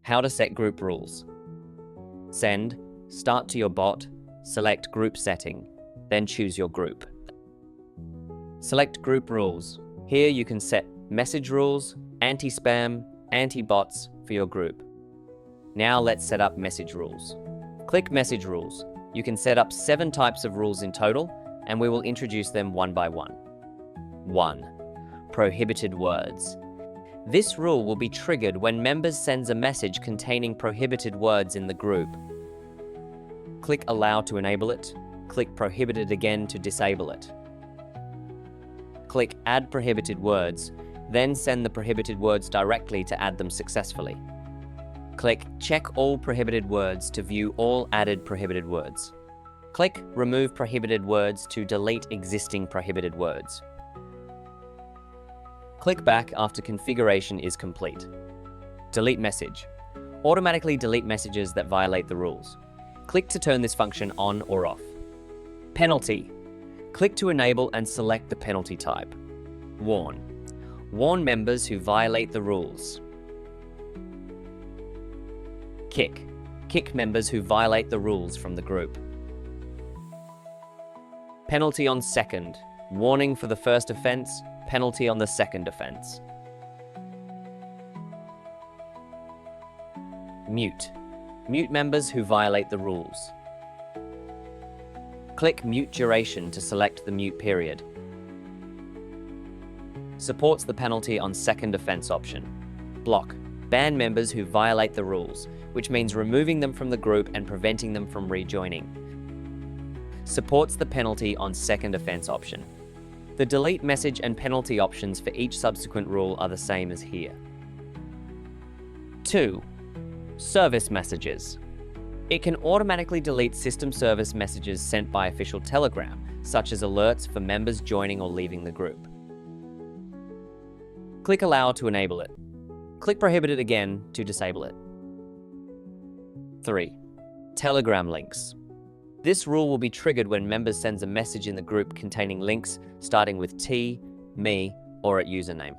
How to set group rules. Send, start to your bot, select group setting, then choose your group. Select group rules. Here you can set message rules, anti-spam, anti-bots for your group. Now let's set up message rules. Click message rules. You can set up 7 types of rules in total, and we will introduce them one by one. 1. Prohibited words. This rule will be triggered when members sends a message containing prohibited words in the group. Click Allow to enable it. Click Prohibited again to disable it. Click Add Prohibited Words, then send the prohibited words directly to add them successfully. Click Check All Prohibited Words to view all added prohibited words. Click Remove Prohibited Words to delete existing prohibited words. Click back after configuration is complete. Delete message. Automatically delete messages that violate the rules. Click to turn this function on or off. Penalty. Click to enable and select the penalty type. Warn. Warn members who violate the rules. Kick. Kick members who violate the rules from the group. Penalty on second. Warning for the first offense, penalty on the second offense. Mute. Mute members who violate the rules. Click Mute Duration to select the mute period. Supports the penalty on second offense option. Block. Ban members who violate the rules, which means removing them from the group and preventing them from rejoining. Supports the penalty on second offense option. The delete message and penalty options for each subsequent rule are the same as here. 2. Service messages. It can automatically delete system service messages sent by official Telegram, such as alerts for members joining or leaving the group. Click Allow to enable it. Click Prohibited again to disable it. 3. Telegram links. This rule will be triggered when members sends a message in the group containing links starting with T, me, or at username.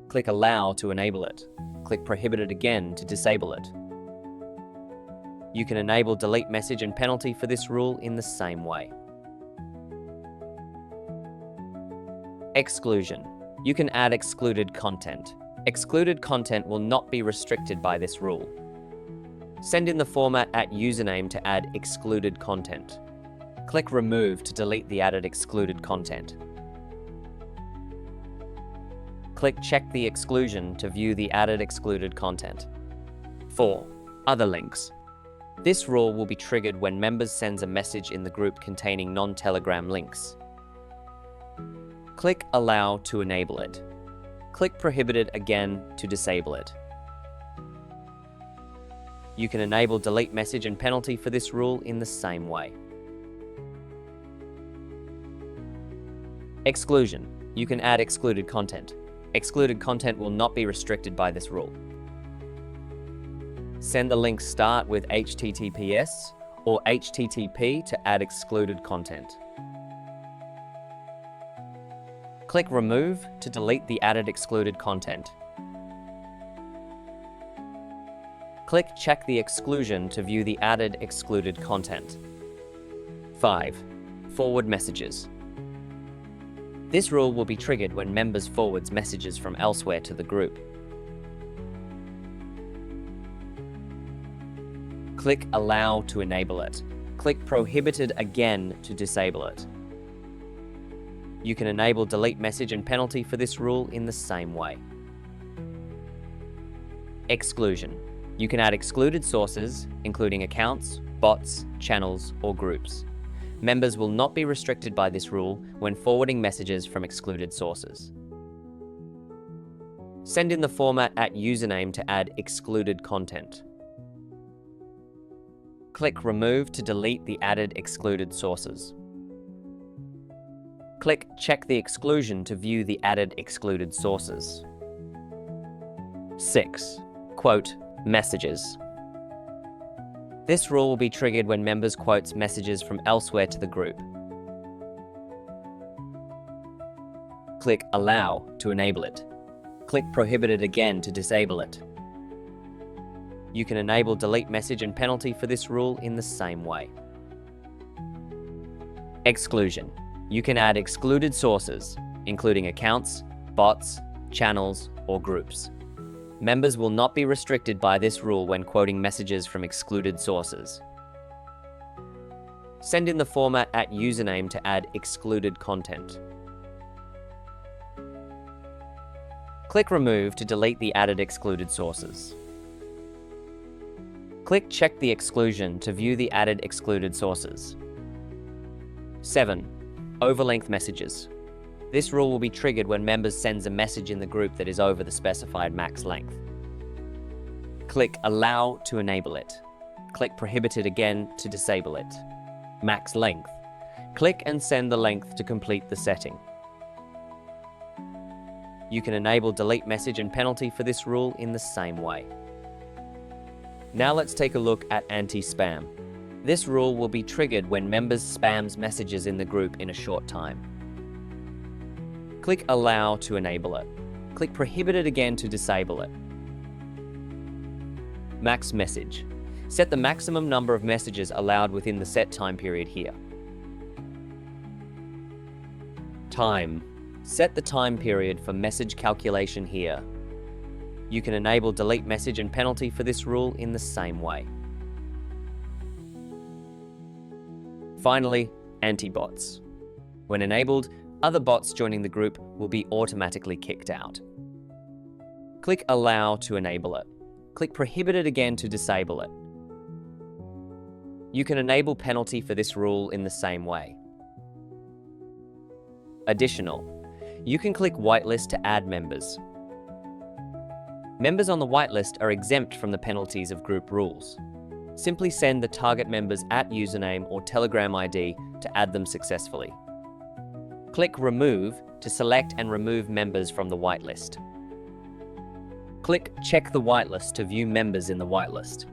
Click Allow to enable it. Click Prohibited again to disable it. You can enable delete message and penalty for this rule in the same way. Exclusion. You can add excluded content. Excluded content will not be restricted by this rule. Send in the format at username to add excluded content. Click Remove to delete the added excluded content. Click Check the exclusion to view the added excluded content. 4. Other links. This rule will be triggered when members sends a message in the group containing non-Telegram links. Click Allow to enable it. Click Prohibited again to disable it. You can enable delete message and penalty for this rule in the same way. Exclusion. You can add excluded content. Excluded content will not be restricted by this rule. Send the link start with HTTPS or HTTP to add excluded content. Click Remove to delete the added excluded content. Click Check the exclusion to view the added excluded content. 5. Forward messages. This rule will be triggered when members forwards messages from elsewhere to the group. Click Allow to enable it. Click Prohibited again to disable it. You can enable delete message and penalty for this rule in the same way. Exclusion. You can add excluded sources, including accounts, bots, channels, or groups. Members will not be restricted by this rule when forwarding messages from excluded sources. Send in the format at username to add excluded content. Click Remove to delete the added excluded sources. Click Check the exclusion to view the added excluded sources. 6. Quote messages. This rule will be triggered when members quotes messages from elsewhere to the group. Click Allow to enable it. Click Prohibited again to disable it. You can enable delete message and penalty for this rule in the same way. Exclusion. You can add excluded sources, including accounts, bots, channels, or groups. Members will not be restricted by this rule when quoting messages from excluded sources. Send in the format @username to add excluded content. Click Remove to delete the added excluded sources. Click Check the exclusion to view the added excluded sources. 7. Overlength messages. This rule will be triggered when members sends a message in the group that is over the specified max length. Click Allow to enable it. Click Prohibited again to disable it. Max length. Click and send the length to complete the setting. You can enable delete message and penalty for this rule in the same way. Now let's take a look at anti-spam. This rule will be triggered when members spams messages in the group in a short time. Click Allow to enable it. Click Prohibited again to disable it. Max message. Set the maximum number of messages allowed within the set time period here. Time. Set the time period for message calculation here. You can enable delete message and penalty for this rule in the same way. Finally, anti-bots. When enabled, other bots joining the group will be automatically kicked out. Click Allow to enable it. Click Prohibited again to disable it. You can enable penalty for this rule in the same way. Additional. You can click Whitelist to add members. Members on the whitelist are exempt from the penalties of group rules. Simply send the target members @username or Telegram ID to add them successfully. Click Remove to select and remove members from the whitelist. Click Check the whitelist to view members in the whitelist.